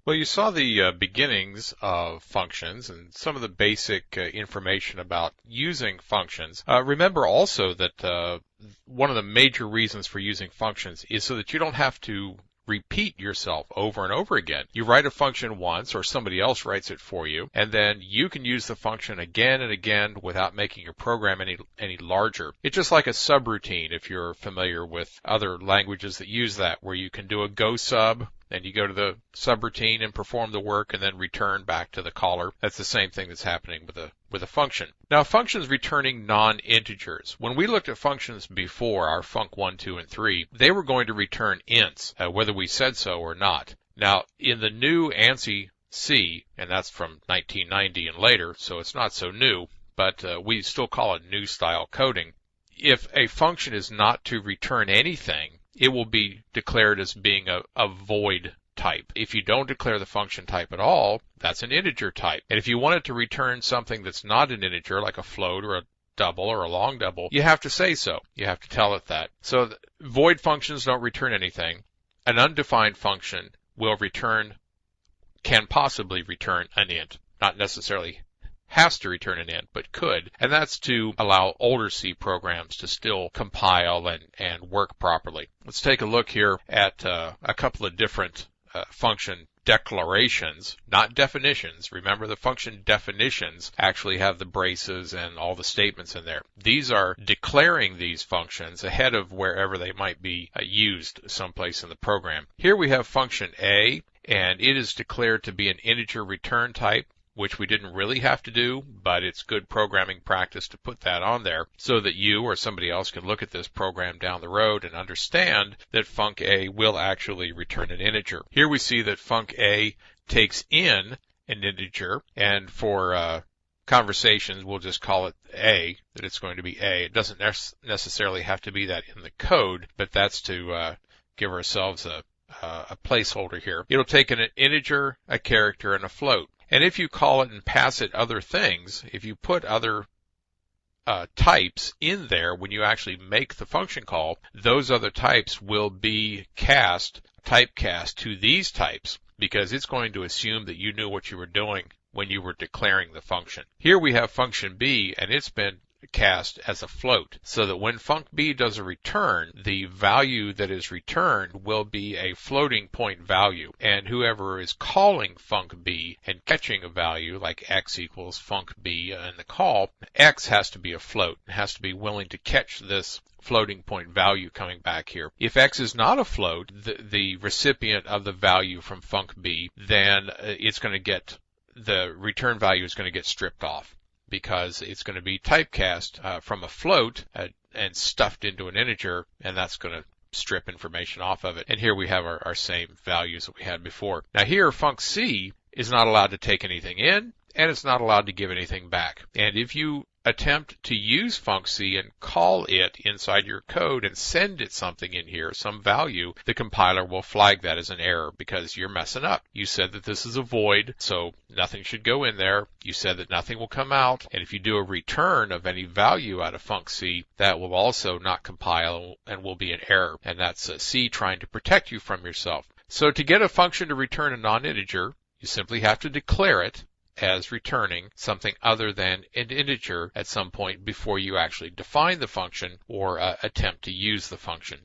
Well, you saw the beginnings of functions and some of the basic information about using functions. Remember also that one of the major reasons for using functions is so that you don't have to repeat yourself over and over again. You write a function once or somebody else writes it for you, and then you can use the function again and again without making your program any larger. It's just like a subroutine if you're familiar with other languages that use that, where you can do a go sub and you go to the subroutine and perform the work and then return back to the caller. That's the same thing that's happening with a function. Now, functions returning non-integers. When we looked at functions before, our func1, 2, and 3, they were going to return ints, whether we said so or not. Now, in the new ANSI C, and that's from 1990 and later, so it's not so new, but we still call it new style coding. If a function is not to return anything, it will be declared as being a void type. If you don't declare the function type at all, that's an integer type. And if you want it to return something that's not an integer, like a float or a double or a long double, you have to say so. You have to tell it that. So void functions don't return anything. An undefined function can possibly return an int, not necessarily has to return an int, but could, and that's to allow older C programs to still compile and work properly. Let's take a look here at a couple of different function declarations, not definitions. Remember, the function definitions actually have the braces and all the statements in there. These are declaring these functions ahead of wherever they might be used someplace in the program. Here we have function A, and it is declared to be an integer return type, which we didn't really have to do, but it's good programming practice to put that on there so that you or somebody else can look at this program down the road and understand that func A will actually return an integer. Here we see that func A takes in an integer, and for conversations, we'll just call it A, that it's going to be A. It doesn't necessarily have to be that in the code, but that's to give ourselves a placeholder here. It'll take an integer, a character, and a float. And if you call it and pass it other things, if you put other types in there when you actually make the function call, those other types will be typecast to these types, because it's going to assume that you knew what you were doing when you were declaring the function. Here we have function B, and it's been cast as a float, so that when func B does a return, the value that is returned will be a floating point value, and whoever is calling func B and catching a value like x equals func B in the call, x has to be a float. It has to be willing to catch this floating point value coming back here. If x is not a float, the recipient of the value from func B, then it's going to get the return value is going to get stripped off, because it's going to be typecast from a float and stuffed into an integer, and that's going to strip information off of it. And here we have our same values that we had before. Now here, func C is not allowed to take anything in, and it's not allowed to give anything back. And if you attempt to use func C and call it inside your code and send it something in here, some value, the compiler will flag that as an error because you're messing up. You said that this is a void, so nothing should go in there. You said that nothing will come out, and if you do a return of any value out of func C, that will also not compile and will be an error, and that's C trying to protect you from yourself. So to get a function to return a non-integer, you simply have to declare it as returning something other than an integer at some point before you actually define the function or attempt to use the function.